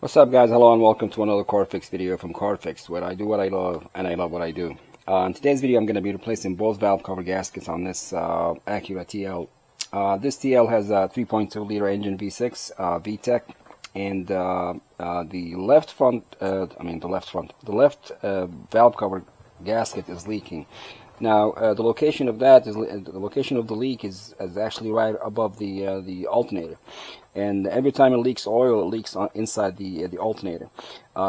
What's up, guys? Hello and welcome to another car fix video from Car Fix, where I do what I love and I love what I do. In today's video I'm going to be replacing both valve cover gaskets on this Acura TL. This TL has a 3.2 liter engine V6 VTEC, and the left valve cover gasket is leaking. Now the location of the leak is actually right above the alternator, and every time it leaks oil, it leaks inside the alternator.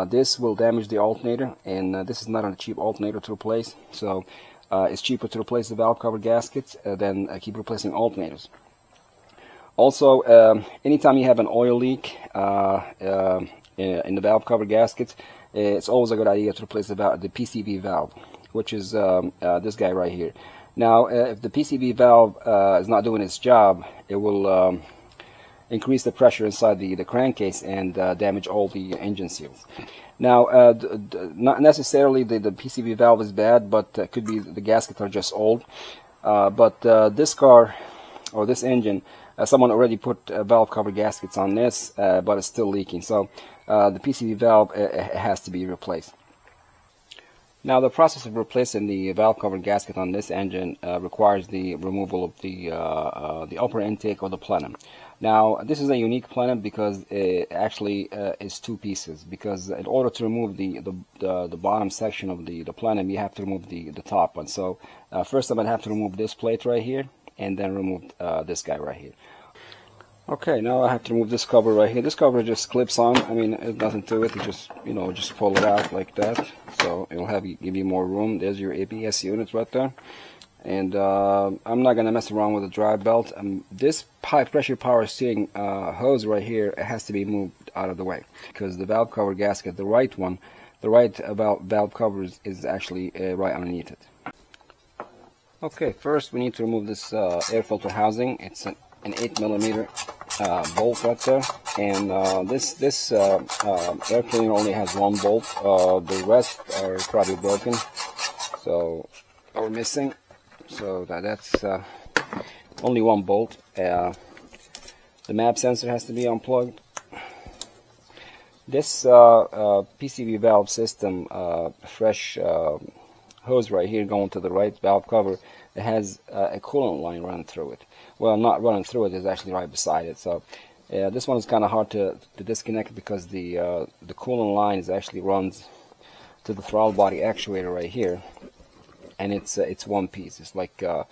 This will damage the alternator, and this is not a cheap alternator to replace, so it's cheaper to replace the valve cover gaskets than keep replacing alternators. Also, anytime you have an oil leak in the valve cover gaskets, it's always a good idea to replace the PCV valve, which is this guy right here. Now, if the PCV valve is not doing its job, it will increase the pressure inside the crankcase and damage all the engine seals. Now, not necessarily the PCV valve is bad, but it could be the gaskets are just old. But this car, or this engine, someone already put valve cover gaskets on this, but it's still leaking. So the PCV valve has to be replaced. Now, the process of replacing the valve cover gasket on this engine requires the removal of the upper intake of the plenum. Now, this is a unique plenum because it actually is two pieces. Because in order to remove the bottom section of the plenum, you have to remove the top one. So first I'm going to have to remove this plate right here, and then remove this guy right here. Okay, now I have to remove this cover right here. This cover just clips on. I mean, there's nothing to it. You just, just pull it out like that. So it'll give you more room. There's your ABS unit right there. And I'm not gonna mess around with the drive belt. This high pressure power steering hose right here, it has to be moved out of the way, because the valve cover gasket, the right valve cover is actually right underneath it. Okay, first we need to remove this air filter housing. It's an 8mm bolt right there, and this air cleaner only has one bolt. The rest are probably broken, so or missing. So that's only one bolt. The map sensor has to be unplugged. This PCV valve system, fresh hose right here going to the right valve cover, it has a coolant line running through it. Well, not running through it, it's actually right beside it. So this one is kind of hard to disconnect, because the coolant line actually runs to the throttle body actuator right here, and it's one piece. It's like the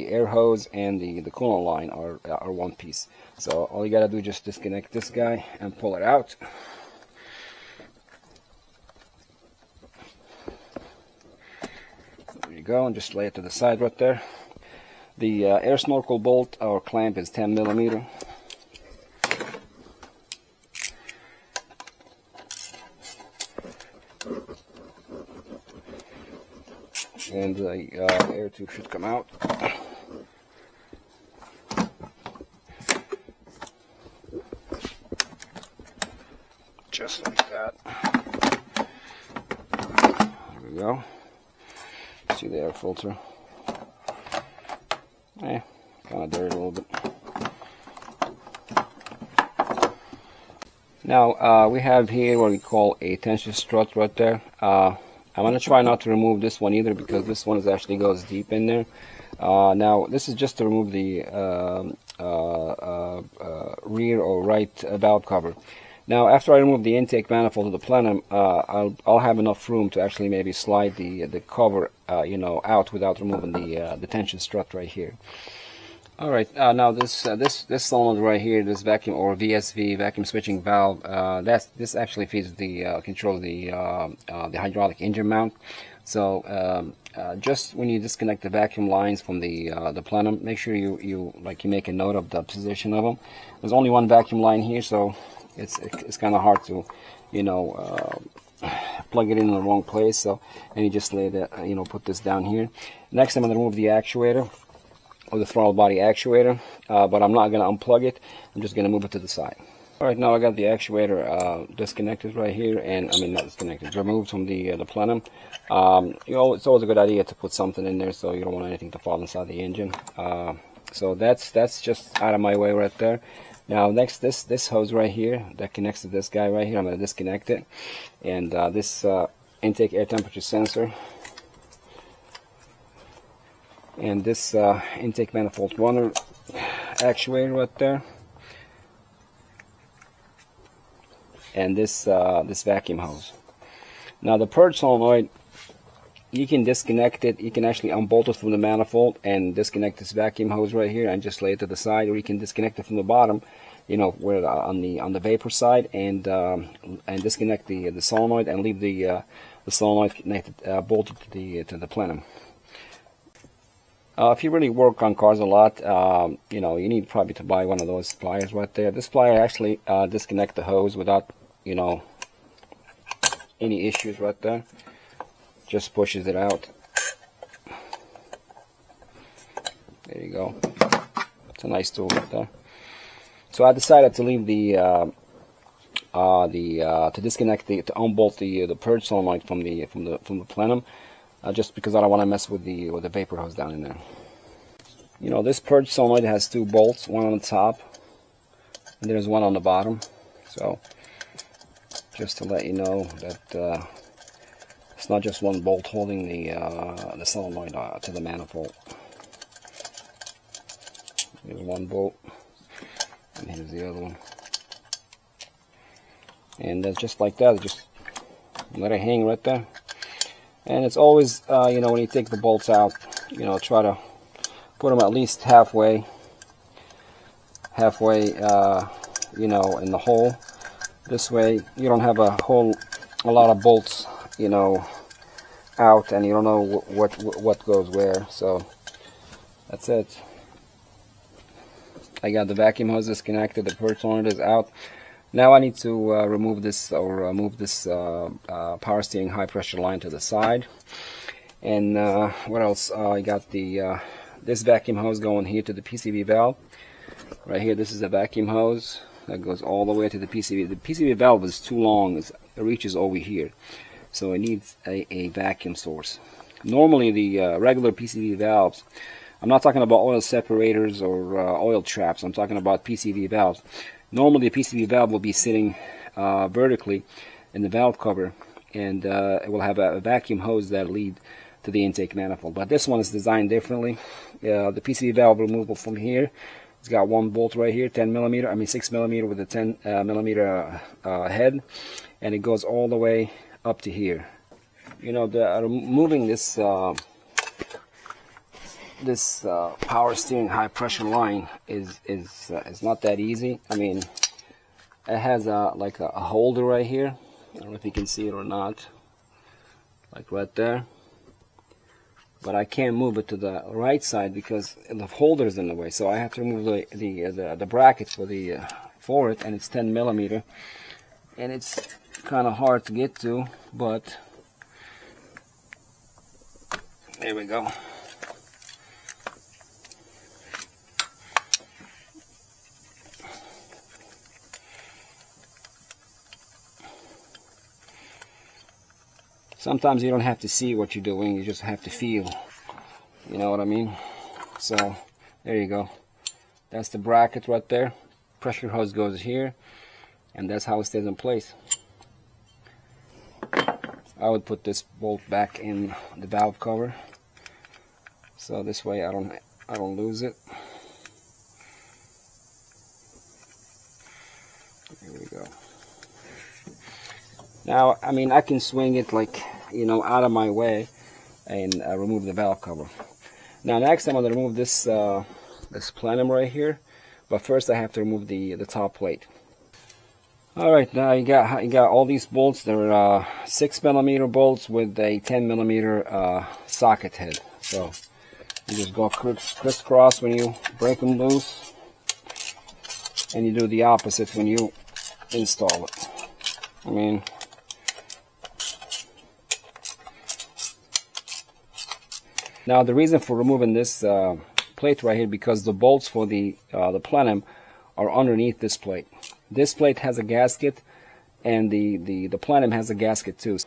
air hose and the coolant line are one piece. So all you gotta do is just disconnect this guy and pull it out. There you go, and just lay it to the side right there. The air snorkel bolt or clamp is 10mm. And the air tube should come out. Just like that. There we go. See the air filter. Kind of dirty a little bit. Now we have here what we call a tension strut right there. I'm going to try not to remove this one either, because this one actually goes deep in there. Now this is just to remove the rear or right valve cover. Now after I remove the intake manifold of the plenum, I'll have enough room to actually maybe slide the cover out without removing the tension strut right here. All right, now this solenoid right here, this vacuum or VSV vacuum switching valve, this actually feeds controls the hydraulic engine mount. So just when you disconnect the vacuum lines from the plenum, make sure you make a note of the position of them. There's only one vacuum line here, so it's kind of hard to plug it in the wrong place. So, and you just lay that, put this down here. Next, I'm going to remove the actuator, or the throttle body actuator, but I'm not going to unplug it. I'm just going to move it to the side. Alright, now I got the actuator disconnected right here, and not disconnected, removed from the plenum. It's always a good idea to put something in there so you don't want anything to fall inside the engine. So that's just out of my way right there. Now next, this hose right here that connects to this guy right here, I'm going to disconnect it, and this intake air temperature sensor, and this intake manifold runner actuator right there, and this vacuum hose. Now the purge solenoid, you can disconnect it. You can actually unbolt it from the manifold and disconnect this vacuum hose right here and just lay it to the side, or you can disconnect it from the bottom, you know, where on the vapor side, and disconnect the solenoid and leave the solenoid connected, bolted to the plenum. If you really work on cars a lot, you know, you need probably to buy one of those pliers right there. This plier actually disconnect the hose without, you know, any issues right there. Just pushes it out. There you go. It's a nice tool right there. So I decided to leave to disconnect to unbolt the purge solenoid from the plenum, just because I don't want to mess with the vapor hose down in there. You know, this purge solenoid has two bolts, one on the top, and there's one on the bottom. So just to let you know that it's not just one bolt holding the solenoid to the manifold. Here's one bolt, and here's the other one. And just like that, just let it hang right there. And it's always, you know, when you take the bolts out, you know, try to put them at least halfway, you know, in the hole. This way, you don't have a lot of bolts, you know, out, and you don't know what goes where. So that's it. I got the vacuum hose disconnected, the purge solenoid is out. Now I need to remove this, or move this power steering high pressure line to the side. And what else? I got the this vacuum hose going here to the PCV valve. Right here, this is the vacuum hose that goes all the way to the PCV. The PCV valve is too long; it reaches over here, so it needs a vacuum source. Normally, the regular PCV valves, I'm not talking about oil separators or oil traps. I'm talking about PCV valves. Normally, the PCV valve will be sitting vertically in the valve cover, and it will have a vacuum hose that lead to the intake manifold. But this one is designed differently. The PCV valve removal from here, it's got one bolt right here, 6 millimeter with a 10 millimeter head, and it goes all the way up to here. You know, removing this power steering high pressure line is not that easy. I mean, it has like a holder right here. I don't know if you can see it or not, like right there. But I can't move it to the right side because the holder is in the way. So I have to remove the brackets for it, and it's 10 millimeter, and it's kind of hard to get to. But there we go. Sometimes you don't have to see what you're doing, you just have to feel. You know what I mean? So, there you go. That's the bracket right there. Pressure hose goes here, and that's how it stays in place. I would put this bolt back in the valve cover, so this way I don't lose it. Here we go. Now, I mean, I can swing it like, you know, out of my way and remove the valve cover. Now, next I'm going to remove this this plenum right here, but first I have to remove the top plate. All right, now you got all these bolts. They're 6 millimeter bolts with a 10 millimeter socket head. So you just go crisscross when you break them loose, and you do the opposite when you install it. I mean, now the reason for removing this plate right here, because the bolts for the plenum are underneath this plate. This plate has a gasket, and the plenum has a gasket too.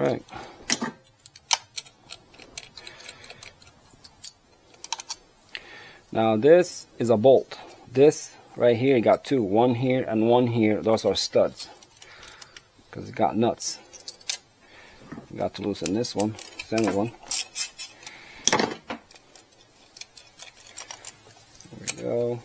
right. Now this is a bolt. This right here, you got two, one here and one here. Those are studs because it got nuts. You got to loosen this one, center one. There we go.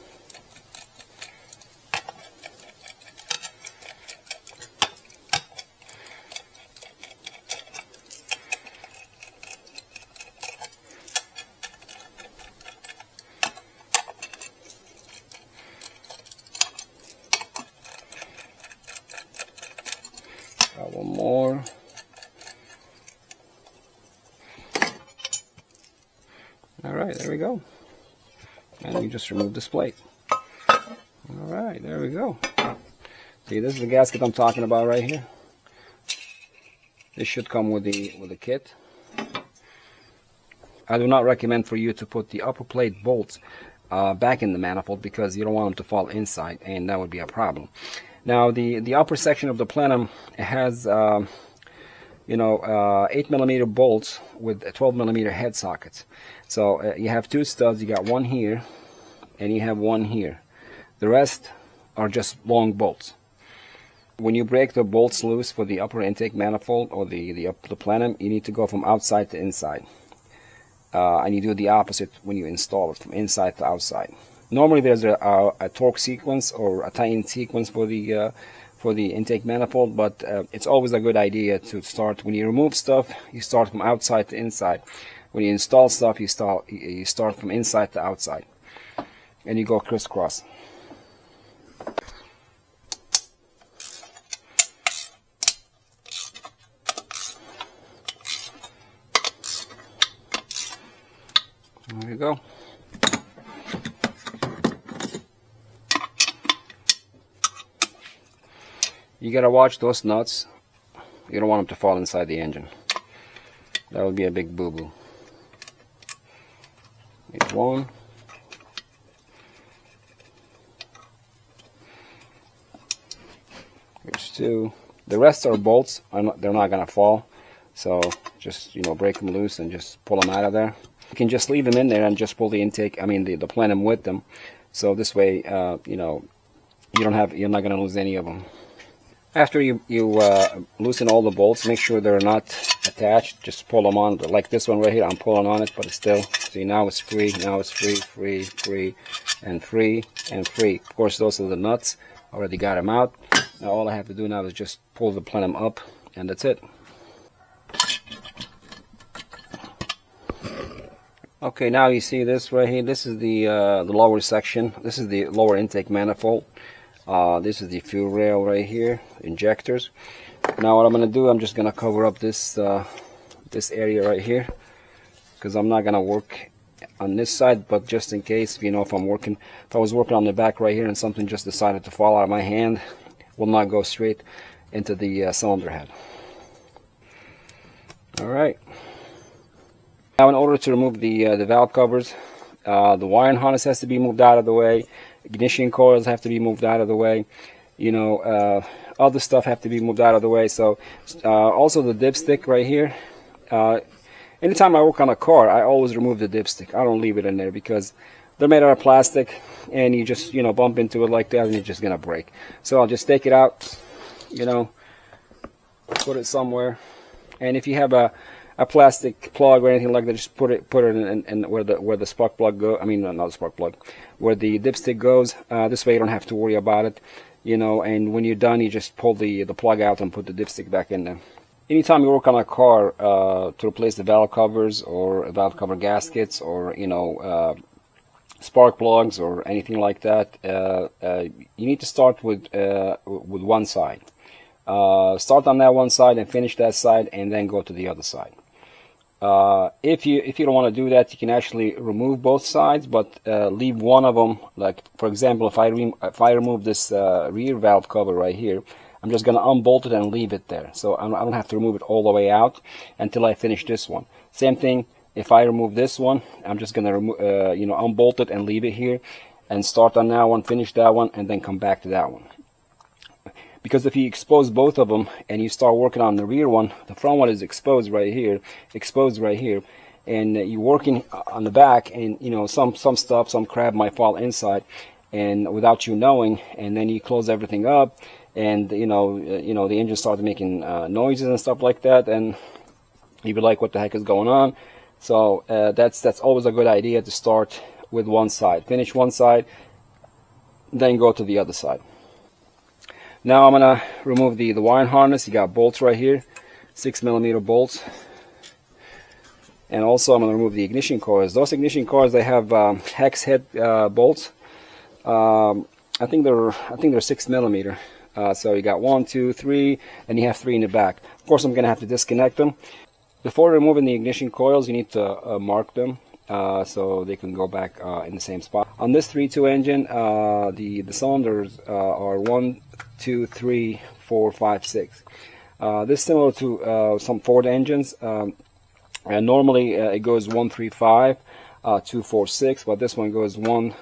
Got one more. Alright, there we go. And we just remove this plate. Alright, there we go. See, this is the gasket I'm talking about right here. This should come with the kit. I do not recommend for you to put the upper plate bolts back in the manifold because you don't want them to fall inside, and that would be a problem. Now the upper section of the plenum has 8mm bolts with 12mm head sockets. So you have two studs. You got one here and you have one here. The rest are just long bolts. When you break the bolts loose for the upper intake manifold or the plenum, you need to go from outside to inside. And you do the opposite when you install it, from inside to outside. Normally there's a torque sequence or a tightening sequence for the intake manifold, but it's always a good idea to start, when you remove stuff, you start from outside to inside. When you install stuff, you start from inside to outside, and you go crisscross. There you go. You gotta watch those nuts. You don't want them to fall inside the engine. That would be a big boo-boo. Here's one. Here's two. The rest are bolts. They're not gonna fall. So just break them loose and just pull them out of there. You can just leave them in there and just pull the intake. The plenum with them. So this way, you're not gonna lose any of them. After you loosen all the bolts, make sure they're not attached. Just pull them on, like this one right here. I'm pulling on it, but it's still. See, now it's free. Now it's free, free, free, and free, and free. Of course, those are the nuts. Already got them out. Now all I have to do now is just pull the plenum up, and that's it. Okay, now you see this right here. This is the lower section. This is the lower intake manifold. This is the fuel rail right here, injectors. Now what I'm going to do, I'm just going to cover up this this area right here, because I'm not going to work on this side, but just in case, if I was working on the back right here and something just decided to fall out of my hand, will not go straight into the cylinder head. Alright. Now in order to remove the valve covers, the wiring harness has to be moved out of the way. Ignition coils have to be moved out of the way. Other stuff have to be moved out of the way. So also the dipstick right here. Anytime I work on a car, I always remove the dipstick. I don't leave it in there because they're made out of plastic, and you just bump into it like that and it's just gonna break. So I'll just take it out, put it somewhere. And if you have a plastic plug or anything like that, just put it in where the spark plug go. Not the spark plug, where the dipstick goes. This way you don't have to worry about it, and when you're done, you just pull the plug out and put the dipstick back in there. Anytime you work on a car to replace the valve covers or valve cover gaskets or spark plugs or anything like that, you need to start with one side. Start on that one side and finish that side, and then go to the other side. If you don't want to do that, you can actually remove both sides, but leave one of them. Like for example, if I remove this rear valve cover right here, I'm just going to unbolt it and leave it there. So I don't have to remove it all the way out until I finish this one. Same thing. If I remove this one, I'm just going to unbolt it and leave it here, and start on that one, finish that one, and then come back to that one. because if you expose both of them and you start working on the rear one, the front one is exposed right here, and you're working on the back, and you know, some stuff, some crab might fall inside, and without you knowing, and then you close everything up, and you know the engine starts making noises and stuff like that, and you'd be like, what the heck is going on? So that's always a good idea to start with one side, finish one side, then go to the other side. Now I'm gonna remove the wiring harness. You got bolts right here, 6mm bolts, and also I'm gonna remove the ignition coils. Those ignition coils, they have hex head bolts. I think they're 6mm. So you got 1, 2, 3, and you have 3 in the back. Of course, I'm gonna have to disconnect them. Before removing the ignition coils, you need to mark them so they can go back in the same spot. On this 3.2 engine, the cylinders are 1, 2, 3, 4, 5, 6. This is similar to some Ford engines, and normally it goes 1, 3, 5, 2, 4, 6, but this one goes 1,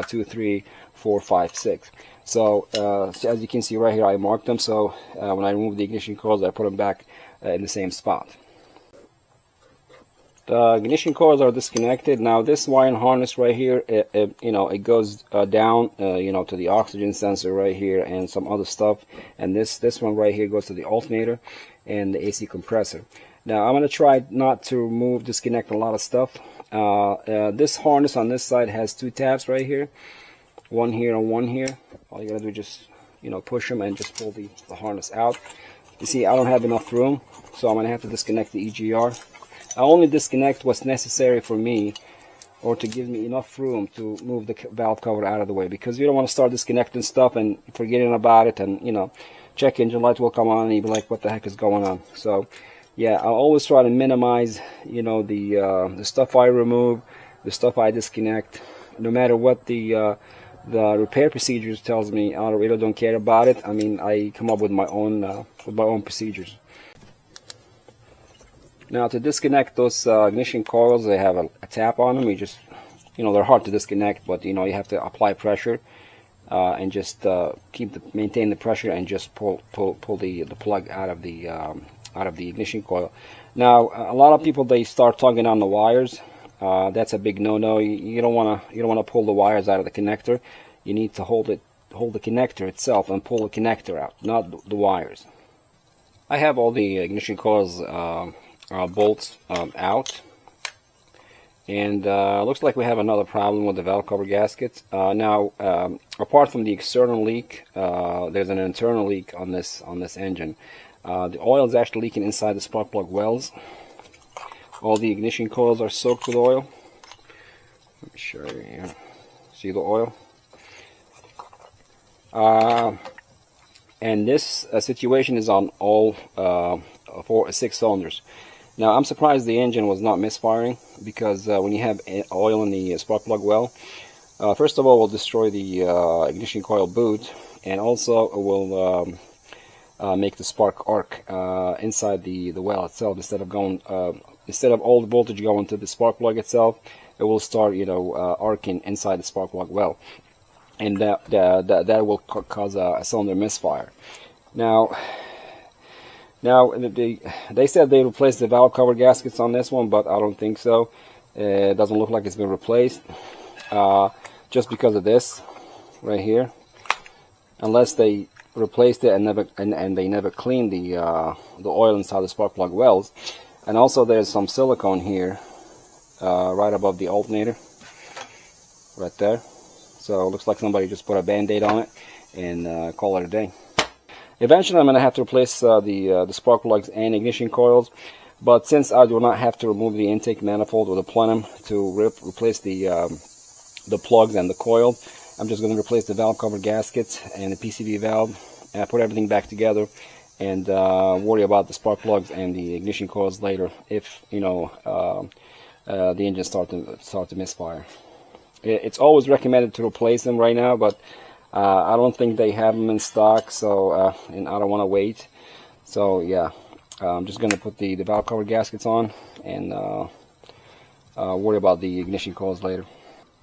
2, 3, 4, 5, 6. So as you can see right here, I marked them, so when I remove the ignition coils, I put them back in the same spot. The ignition coils are disconnected. Now this wiring harness right here, it goes down, to the oxygen sensor right here and some other stuff. And this one right here goes to the alternator and the AC compressor. Now I'm going to try not to disconnect a lot of stuff. This harness on this side has 2 tabs right here, one here and one here. All you gotta do is just, push them and just pull the harness out. You see, I don't have enough room, so I'm gonna have to disconnect the EGR. I only disconnect what's necessary for me, or to give me enough room to move the valve cover out of the way, because you don't want to start disconnecting stuff and forgetting about it, and check engine light will come on and you'll be like, what the heck is going on? So yeah, I'll always try to minimize the stuff I remove, the stuff I disconnect, no matter what the repair procedures tells me. I really don't care about it. I mean, I come up with my own procedures. Now to disconnect those ignition coils, they have a tap on them. You just, they're hard to disconnect, but you have to apply pressure and just maintain the pressure and just pull the plug out of the ignition coil. Now a lot of people, they start tugging on the wires. That's a big no-no. You don't want to pull the wires out of the connector. You need to hold the connector itself and pull the connector out, not the wires. I have all the ignition coils bolts out, and looks like we have another problem with the valve cover gaskets. Now, apart from the external leak, there's an internal leak on this engine. The oil is actually leaking inside the spark plug wells. All the ignition coils are soaked with oil. Let me show you here. See the oil? And this situation is on all 6 cylinders. Now I'm surprised the engine was not misfiring, because when you have oil in the spark plug well, first of all, will destroy the ignition coil boot, and also it will make the spark arc inside the well itself. Instead of all the voltage going to the spark plug itself, it will start arcing inside the spark plug well, and that will cause a cylinder misfire. Now they said they replaced the valve cover gaskets on this one, but I don't think so. It doesn't look like it's been replaced, just because of this right here, unless they replaced it and they never cleaned the oil inside the spark plug wells. And also there's some silicone here right above the alternator, right there. So it looks like somebody just put a band-aid on it and call it a day. Eventually I'm going to have to replace the spark plugs and ignition coils, but since I do not have to remove the intake manifold or the plenum to replace the plugs and the coil, I'm just going to replace the valve cover gaskets and the PCV valve, and put everything back together, and worry about the spark plugs and the ignition coils later if the engine start to misfire. It's always recommended to replace them right now, but I don't think they have them in stock, so and I don't want to wait. So yeah, I'm just going to put the valve cover gaskets on and worry about the ignition coils later.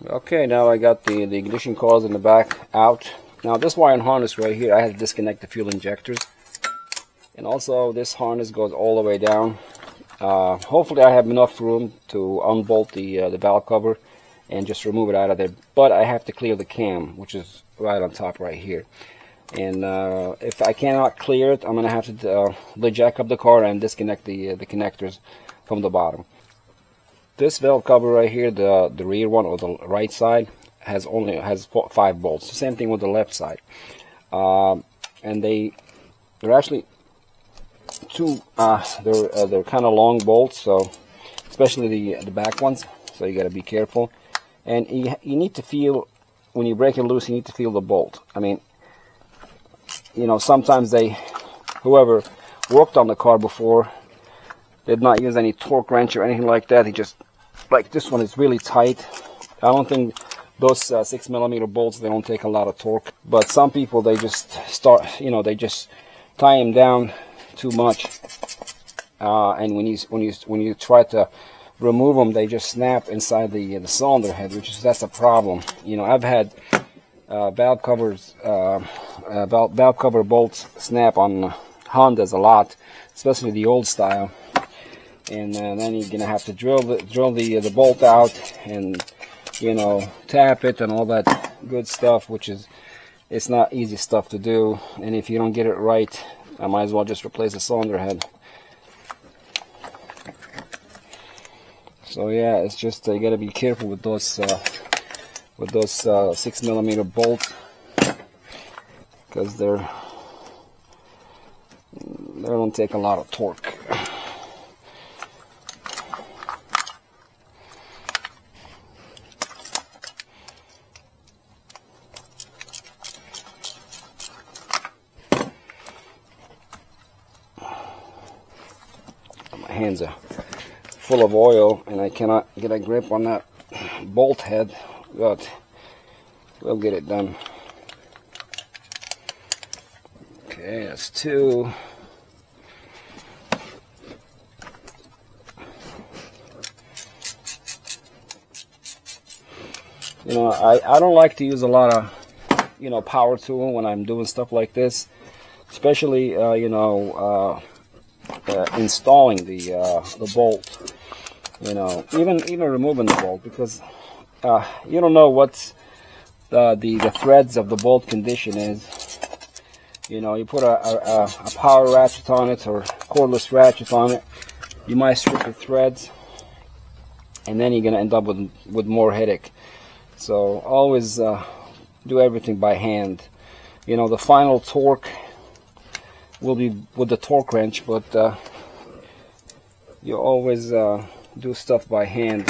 Okay, now I got the ignition coils in the back out. Now this wire and harness right here, I had to disconnect the fuel injectors, and also this harness goes all the way down. Hopefully I have enough room to unbolt the valve cover and just remove it out of there, but I have to clear the cam, which is right on top right here. And if I cannot clear it, I'm gonna have to jack up the car and disconnect the connectors from the bottom. This valve cover right here, the rear one or the right side, has 5 bolts. The same thing with the left side, and they're actually two. They're kind of long bolts, so especially the back ones. So you got to be careful, and you need to feel when you break it loose. You need to feel the bolt. I mean, you know, sometimes whoever worked on the car before did not use any torque wrench or anything like that. He just, like this one is really tight. I don't think those 6mm bolts, they don't take a lot of torque, but some people, they just start, you know, they just tie them down too much, and when you try to remove them, they just snap inside the cylinder head, that's a problem. You know, I've had valve cover bolts snap on Hondas a lot, especially the old style, and then you're gonna have to drill the bolt out and, you know, tap it and all that good stuff, it's not easy stuff to do. And if you don't get it right, I might as well just replace the cylinder head. So yeah, it's just you gotta be careful with those 6mm bolts, because they don't take a lot of torque. My hands are full of oil and I cannot get a grip on that bolt head, but we'll get it done. Okay, that's 2. You know, I don't like to use a lot of, you know, power tool when I'm doing stuff like this, especially you know, installing the bolt. You know, even removing the bolt, because you don't know what the threads of the bolt condition is. You know, you put a power ratchet on it or cordless ratchet on it, you might strip the threads, and then you're gonna end up with more headache. So always do everything by hand. You know, the final torque will be with the torque wrench, but you always do stuff by hand.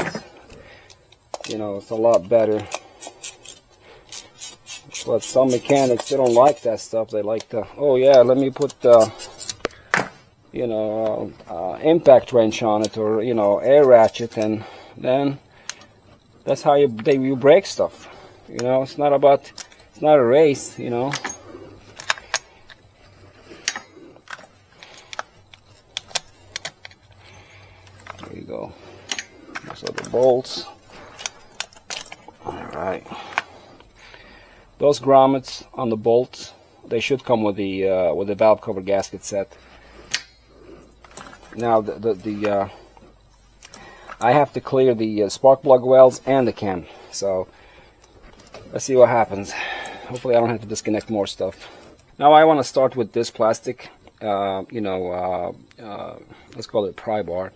You know, it's a lot better. But some mechanics, they don't like that stuff. They like to, oh yeah, let me put you know, impact wrench on it, or, you know, air ratchet, and then that's how you break stuff. You know, it's not a race, you know. There you go. Those are the bolts. Alright. Those grommets on the bolts, they should come with the valve cover gasket set. Now I have to clear the spark plug welds and the cam, so let's see what happens. Hopefully I don't have to disconnect more stuff. Now I want to start with this plastic, you know, let's call it pry bar.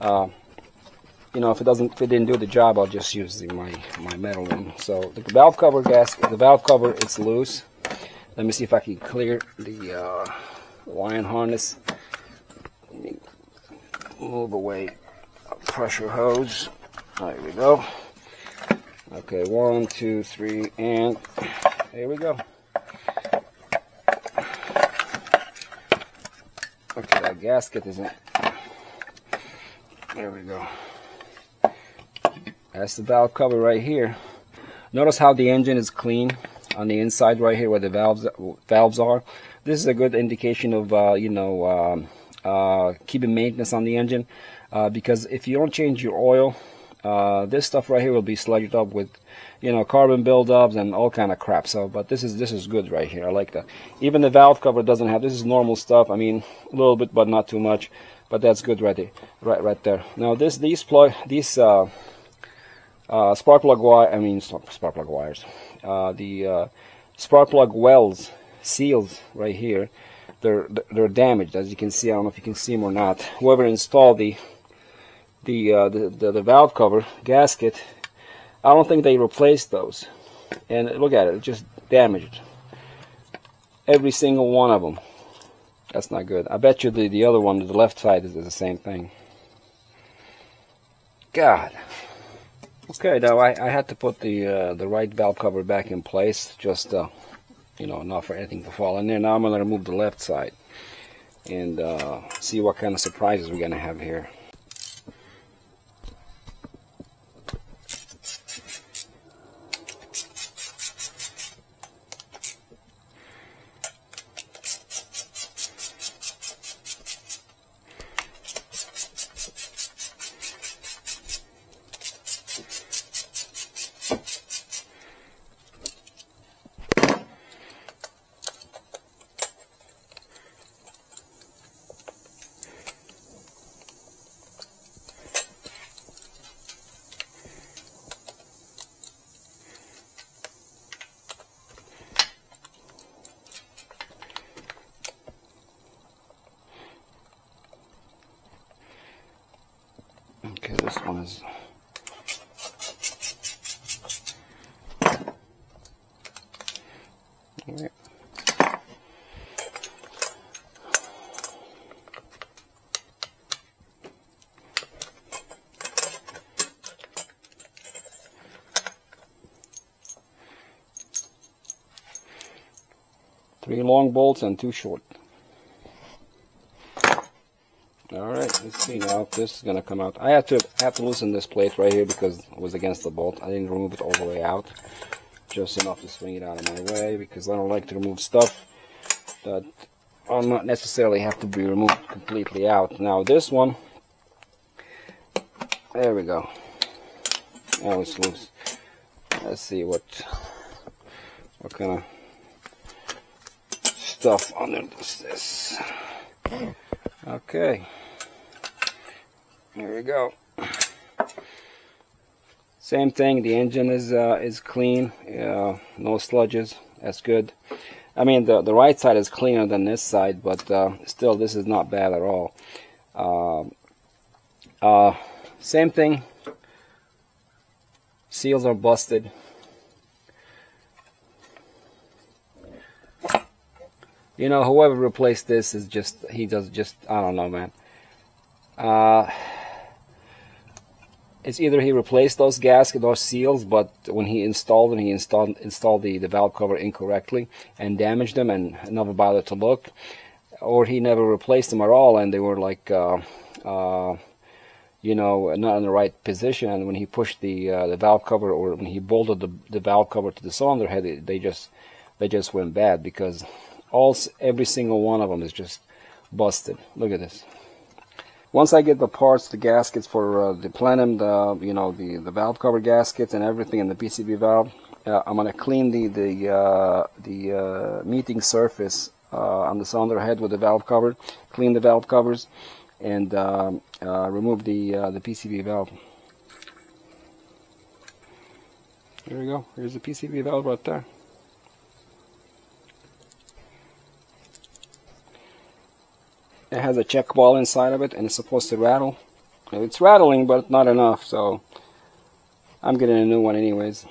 You know, if it didn't do the job, I'll just use my metal one. So the valve cover gasket, the valve cover, it's loose. Let me see if I can clear the wire harness. Let me move away a pressure hose. There we go. Okay, 1, 2, 3, and there we go. Okay, that gasket isn't. There we go. That's the valve cover right here. Notice how the engine is clean on the inside right here where the valves are. This is a good indication of you know, keeping maintenance on the engine, because if you don't change your oil This stuff right here will be sludged up with, you know, carbon buildups and all kind of crap. So, but this is good right here. I like that. Even the valve cover doesn't have. This is normal stuff. I mean, a little bit, but not too much. But that's good right there, right there. Now these spark plug wire. I mean, spark plug wires. The spark plug wells, seals right here. They're damaged, as you can see. I don't know if you can see them or not. Whoever installed the valve cover gasket, I don't think they replaced those. And look at it, it's just damaged. Every single one of them. That's not good. I bet you the other one, the left side, is the same thing. God. Okay, now I had to put the right valve cover back in place, just you know, not for anything to fall in there. Now I'm going to remove the left side and see what kind of surprises we're going to have here. Okay, this one is okay. 3 long bolts and 2 short. Alright, let's see now if this is going to come out. I have to loosen this plate right here because it was against the bolt. I didn't remove it all the way out. Just enough to swing it out of my way because I don't like to remove stuff that will not necessarily have to be removed completely out. Now this one, there we go. Now it's loose. Let's see what kind of stuff under this. Okay, here we go. Same thing. The engine is clean. No sludges. That's good. I mean, the right side is cleaner than this side, but still, this is not bad at all. Same thing. Seals are busted. You know, whoever replaced this is just, I don't know, man. It's either he replaced those gaskets or seals, but when he installed them, he installed the valve cover incorrectly and damaged them and never bothered to look, or he never replaced them at all and they were like, you know, not in the right position. And when he pushed the valve cover, or when he bolted the valve cover to the cylinder head, they just went bad because every single one of them is just busted. Look at this. Once I get the parts, the gaskets for the plenum, the valve cover gaskets and everything, and the PCV valve, I'm gonna clean the meeting surface on the cylinder head with the valve cover, clean the valve covers, and remove the PCV valve. Here we go. Here's the PCV valve right there. It has a check ball inside of it, and it's supposed to rattle. It's rattling, but not enough, so I'm getting a new one anyways.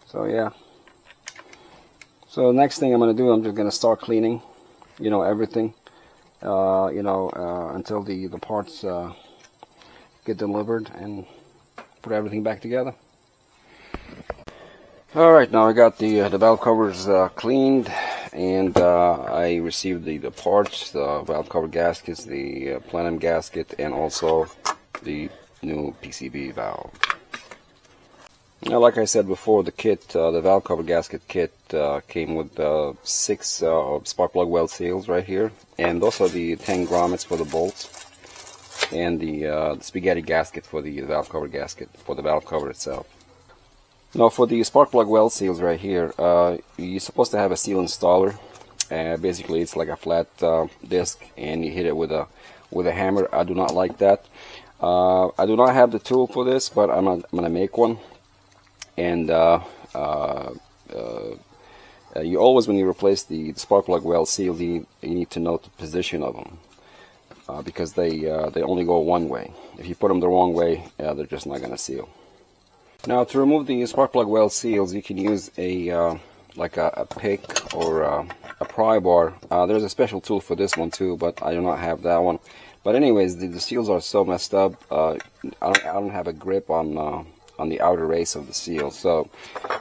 So yeah. So next thing I'm going to do, I'm just going to start cleaning, you know, everything, until the parts get delivered, and put everything back together. Alright, now I got the valve covers cleaned, and I received the parts, the valve cover gaskets, the plenum gasket, and also the new PCV valve. Now, like I said before, the kit, the valve cover gasket kit, came with 6 spark plug weld seals right here, and also the 10 grommets for the bolts. and the spaghetti gasket for the valve cover gasket, for the valve cover itself. Now for the spark plug well seals right here, you're supposed to have a seal installer. Basically it's like a flat disc, and you hit it with a hammer. I do not like that. I do not have the tool for this, but I'm gonna make one. And you always, when you replace the spark plug well seal, you need to note the position of them, because they only go one way. If you put them the wrong way, they're just not gonna seal. Now to remove the spark plug well seals, you can use like a pick or a pry bar. There's a special tool for this one too, but I do not have that one. But anyways, the seals are so messed up. I don't have a grip on the outer race of the seal. So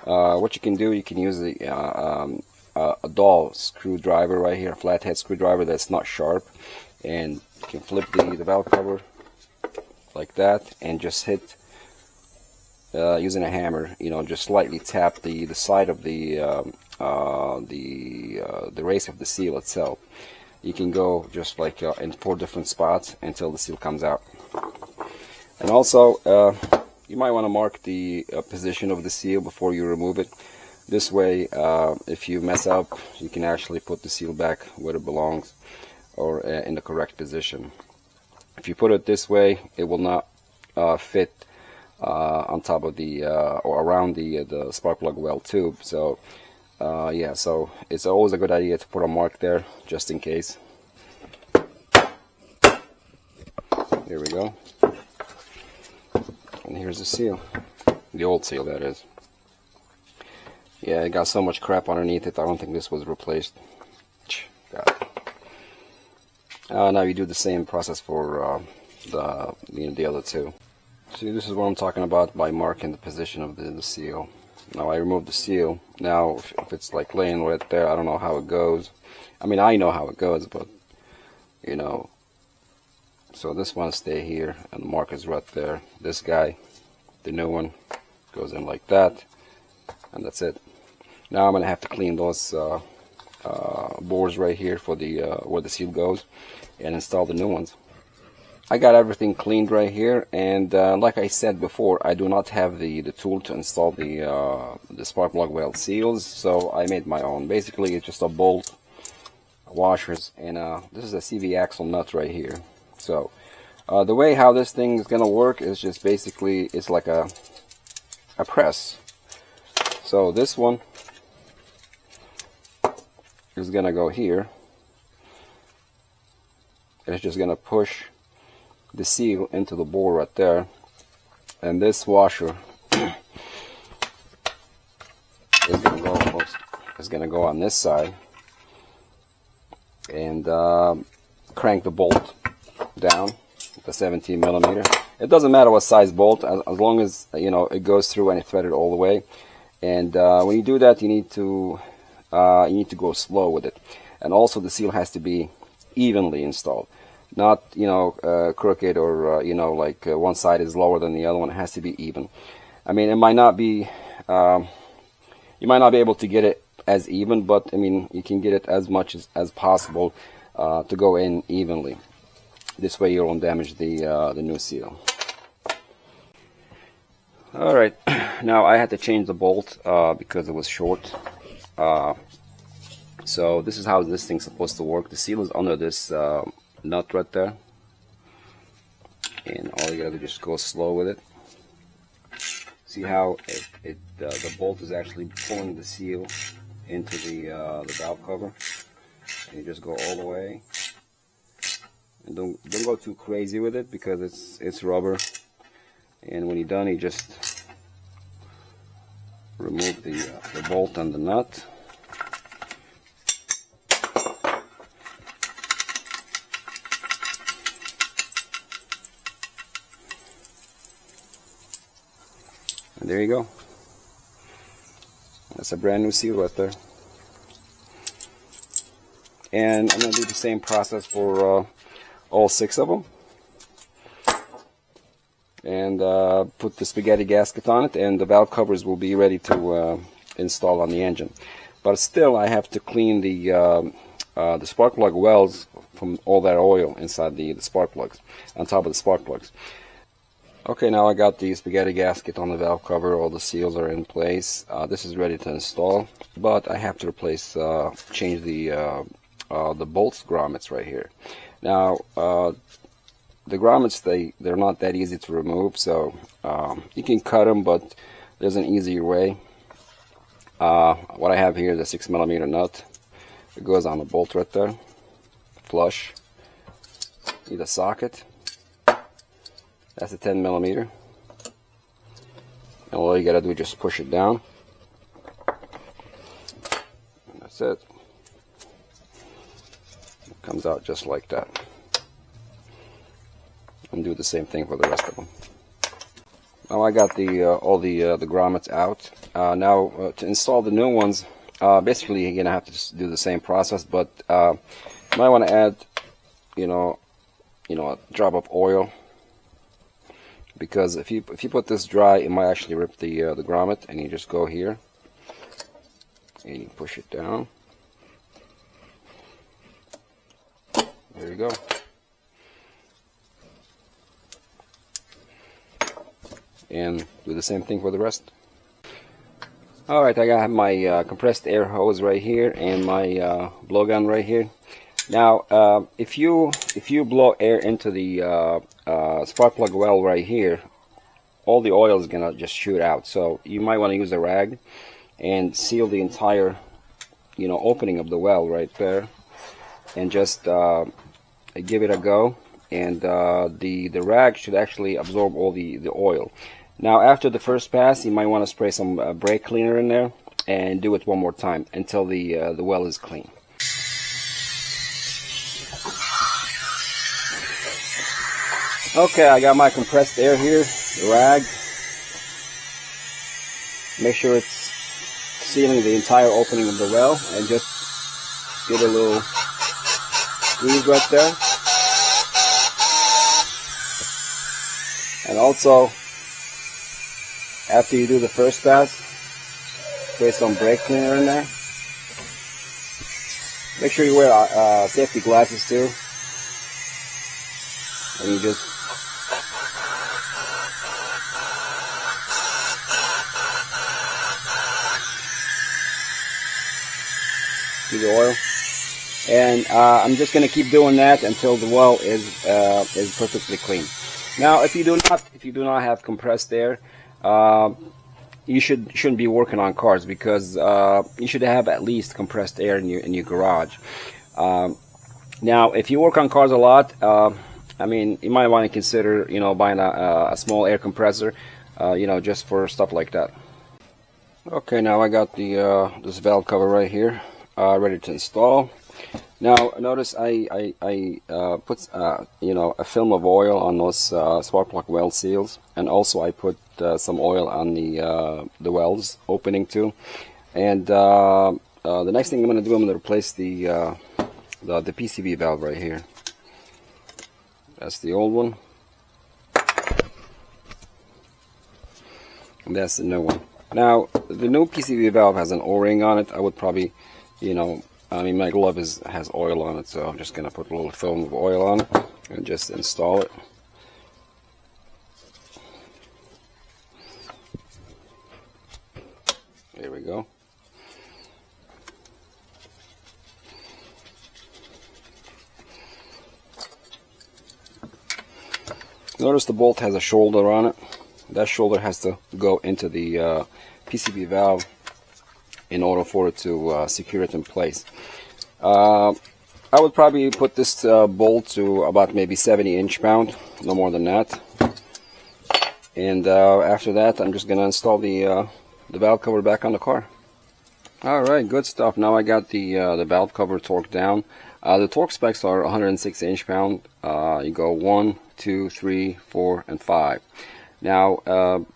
what you can do, you can use a dull screwdriver right here, a flathead screwdriver that's not sharp, and you can flip the valve cover like that, and just hit using a hammer, just slightly tap the side of the race of the seal itself. You can go just like in 4 different spots until the seal comes out. And also you might want to mark the position of the seal before you remove it. This way, if you mess up, you can actually put the seal back where it belongs, or in the correct position. If you put it this way, it will not fit on top of the or around the spark plug well tube. So yeah, so it's always a good idea to put a mark there just in case. There we go. And here's the seal, the old seal that is. Yeah, it got so much crap underneath it. I don't think this was replaced. Now you do the same process for the other two. See, this is what I'm talking about by marking the position of the seal. Now I removed the seal. Now if it's like laying right there, I don't know how it goes. I mean, I know how it goes, but so this one stay here, and the mark is right there. This guy, the new one, goes in like that, and that's it. Now I'm gonna have to clean those boards right here for the where the seal goes, and install the new ones. I got everything cleaned right here, and like I said before, I do not have the tool to install the spark plug well seals, so I made my own. Basically, it's just a bolt, washers, and this is a CV axle nut right here. So the way how this thing is gonna work is just basically it's like a press. So this one is gonna go here, and it's just gonna push the seal into the bore right there, and this washer is gonna go on this side and crank the bolt down, the 17 millimeter. It doesn't matter what size bolt, as long as it goes through and it's threaded all the way. And when you do that, you need to go slow with it, and also the seal has to be evenly installed. Not crooked, or like one side is lower than the other one. It has to be even. I mean, it might not be you might not be able to get it as even, but I mean, you can get it as much as possible to go in evenly. This way you won't damage the new seal. All right, now I had to change the bolt because it was short. So this is how this thing's supposed to work. The seal is under this nut right there, and all you gotta do is just go slow with it. See how the bolt is actually pulling the seal into the valve cover, and you just go all the way, and don't go too crazy with it because it's rubber. And when you're done, you just remove the bolt and the nut. And there you go. That's a brand new seal right there. And I'm going to do the same process for all 6 of them. And put the spaghetti gasket on it, and the valve covers will be ready to install on the engine. But still, I have to clean the spark plug wells from all that oil inside the spark plugs, on top of the spark plugs. Okay, now I got the spaghetti gasket on the valve cover. All the seals are in place. This is ready to install, but I have to change the bolts grommets right here. Now, the grommets, they're not that easy to remove, so you can cut them, but there's an easier way. What I have here is a 6mm nut. It goes on the bolt right there, flush. Need a socket. That's a 10mm. And all you gotta do is just push it down. And that's it. It comes out just like that. And do the same thing for the rest of them. Now I got all the grommets out. Now to install the new ones, basically you're gonna have to just do the same process, but you might want to add, a drop of oil, because if you put this dry, it might actually rip the grommet. And you just go here and you push it down. There you go. And do the same thing for the rest. Alright, I got my compressed air hose right here and my blowgun right here. Now, if you blow air into the spark plug well right here, all the oil is gonna just shoot out. So you might want to use a rag and seal the entire, opening of the well right there, and just give it a go. And the rag should actually absorb all the oil. Now, after the first pass, you might want to spray some brake cleaner in there and do it one more time until the well is clean. Okay, I got my compressed air here, the rag. Make sure it's sealing the entire opening of the well, and just get a little squeeze right there. And also, after you do the first pass, spray some brake cleaner in there. Make sure you wear safety glasses too. And you just do the oil. And I'm just going to keep doing that until the well is perfectly clean. Now, if you do not have compressed air, you shouldn't be working on cars, because you should have at least compressed air in your garage. Now, if you work on cars a lot, you might want to consider buying a small air compressor, just for stuff like that. Okay, now I got this valve cover right here, ready to install. Now notice I put a film of oil on those spark plug well seals, and also I put some oil on the wells opening too. And the next thing I'm going to do, I'm going to replace the PCV valve right here. That's the old one, and that's the new one. Now the new PCV valve has an O-ring on it. I would probably, my glove has oil on it, so I'm just going to put a little film of oil on it and just install it. There we go. Notice the bolt has a shoulder on it. That shoulder has to go into the PCV valve in order for it to secure it in place. I would probably put this bolt to about maybe 70 inch-pound, no more than that. And after that, I'm just going to install the valve cover back on the car. Alright, good stuff. Now I got the valve cover torqued down. The torque specs are 106 inch-pound. You go 1, 2, 3, 4, and 5. Now,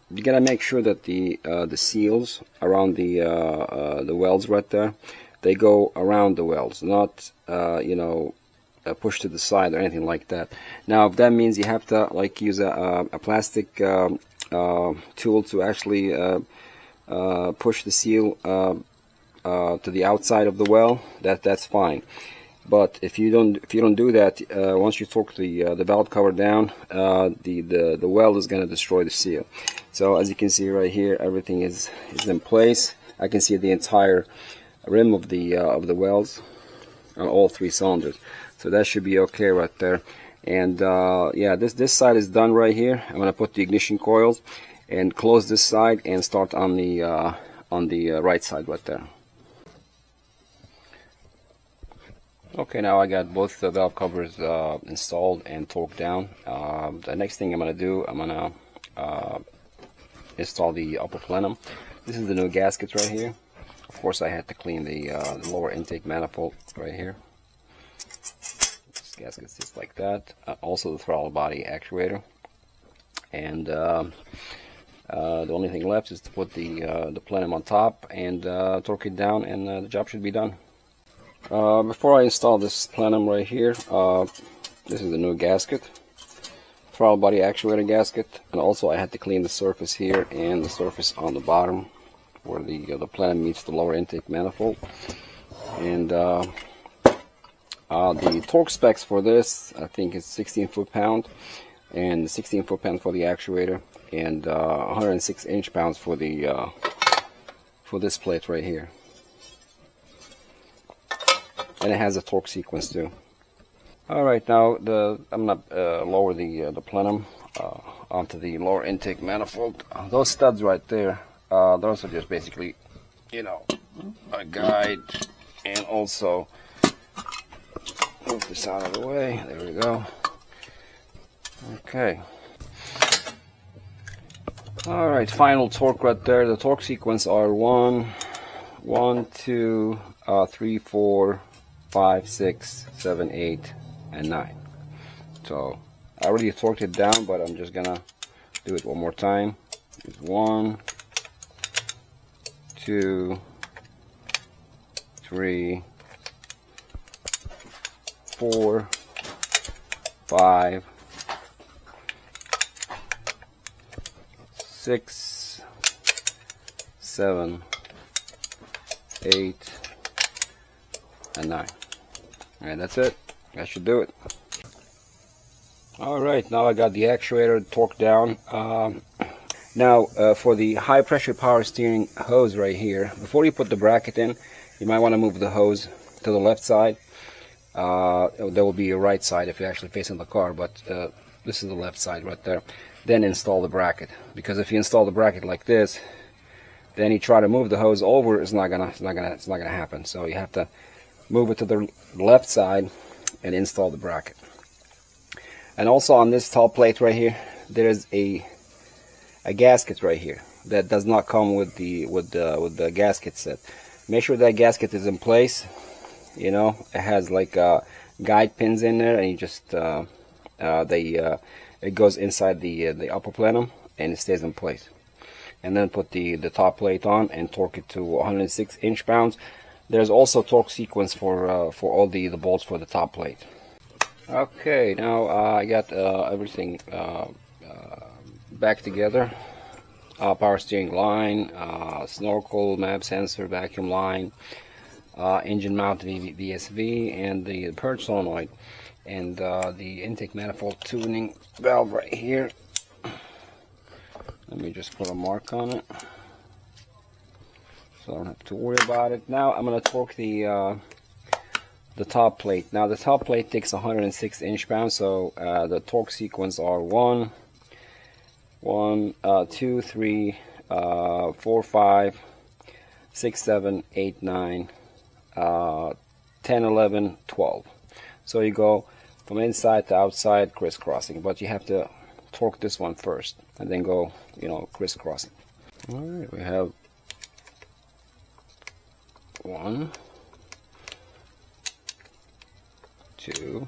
you gotta make sure that the seals around the welds right there, they go around the welds, not pushed to the side or anything like that. Now, if that means you have to use a plastic tool to actually push the seal to the outside of the well, that's fine. But if you don't do that, once you torque the valve cover down, the weld is going to destroy the seal. So as you can see right here, everything is in place. I can see the entire rim of the welds on all 3 cylinders. So that should be okay right there. And yeah, this side is done right here. I'm going to put the ignition coils and close this side and start on the right side right there. Okay, now I got both the valve covers installed and torqued down. The next thing I'm going to do, I'm going to install the upper plenum. This is the new gaskets right here. Of course, I had to clean the lower intake manifold right here. This gasket's just like that. Also the throttle body actuator. And the only thing left is to put the plenum on top and torque it down, and the job should be done. Before I install this plenum right here, this is the new gasket, throttle body actuator gasket, and also I had to clean the surface here and the surface on the bottom where the plenum meets the lower intake manifold. And the torque specs for this, I think, is 16 foot-pound, and 16 foot-pound for the actuator, and 106 inch-pounds for this plate right here. And it has a torque sequence too. Alright, now I'm going to lower the plenum onto the lower intake manifold. Those studs right there, those are just basically, you know, a guide, and also move this out of the way. There we go. Okay. Alright, final torque right there. The torque sequence are 1, 2, 3, 4, 5, 6, 7, 8, and 9. So I already torqued it down, but I'm just gonna do it one more time. 1, 2, 3, 4, 5, 6, 7, 8, and 9. Alright, that's it. That should do it. Alright, now I got the actuator torqued down. Now for the high pressure power steering hose right here, before you put the bracket in, you might want to move the hose to the left side. There will be a right side if you're actually facing the car, but this is the left side right there. Then install the bracket, because if you install the bracket like this, then you try to move the hose over, it's not gonna happen. So you have to move it to the left side and install the bracket. And also on this top plate right here, there is a gasket right here that does not come with the gasket set. Make sure that gasket is in place. You know, it has like guide pins in there, and you just it goes inside the upper plenum and it stays in place. And then put the top plate on and torque it to 106 inch-pounds. There's also torque sequence for all the bolts for the top plate. Okay, now I got everything back together. Power steering line, snorkel, map sensor, vacuum line, engine mount VSV, and the purge solenoid, and the intake manifold tuning valve right here. Let me just put a mark on it, so I don't have to worry about it. Now I'm going to torque the top plate. Now the top plate takes 106 inch-pounds, so the torque sequence are 1, 2, 3, 4, 5, 6, 7, 8, 9, 10, 11, 12. So you go from inside to outside crisscrossing, but you have to torque this one first and then go, you know, crisscrossing. All right, we have 1, 2,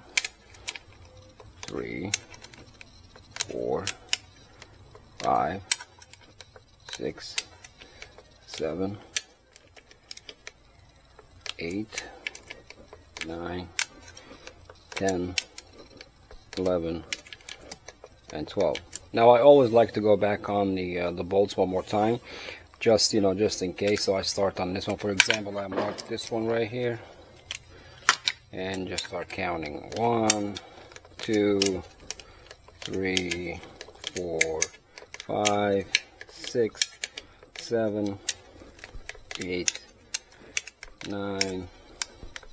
3, 4, 5, 6, 7, 8, 9, 10, 11, and 12. Now I always like to go back on the bolts one more time, just in case. So I start on this one. For example, I marked this one right here, and just start counting. 1, 2, 3, 4, 5, 6, 7, 8, 9,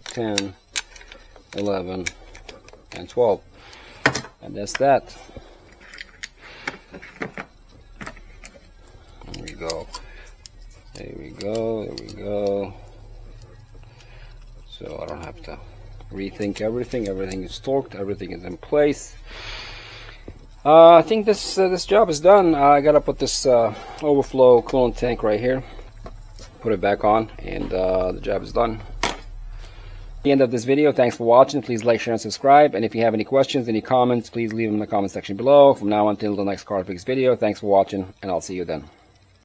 10, 11, and 12. And that's that. There we go. There we go. There we go. So I don't have to rethink everything. Everything is torqued. Everything is in place. I think this job is done. I gotta put this overflow coolant tank right here. Put it back on, and the job is done. The end of this video. Thanks for watching. Please like, share, and subscribe. And if you have any questions, any comments, please leave them in the comment section below. From now until the next car fix video, thanks for watching, and I'll see you then.